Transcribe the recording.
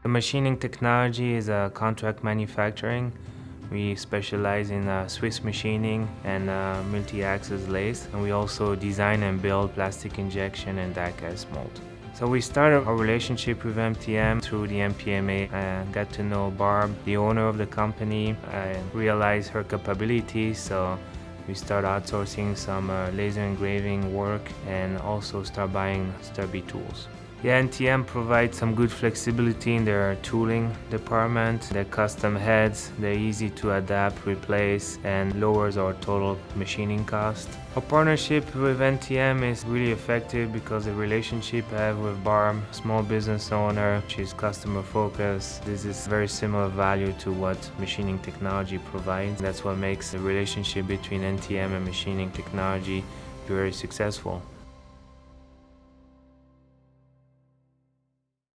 The Machining Technology is a contract manufacturing. We specialize in Swiss machining and multi-axis lathe, and we also design and build plastic injection and die-cast mold. So we started our relationship with MTM through the MPMA. I got to know Barb, the owner of the company. I realized her capabilities, so we start outsourcing some laser engraving work and also start buying stubby tools. Yeah, NTM provides some good flexibility in their tooling department. Their custom heads, they're easy to adapt, replace, and lowers our total machining cost. Our partnership with NTM is really effective because the relationship I have with Barb, small business owner, she's customer focused. This is very similar value to what Machining Technology provides. That's what makes the relationship between NTM and Machining Technology very successful.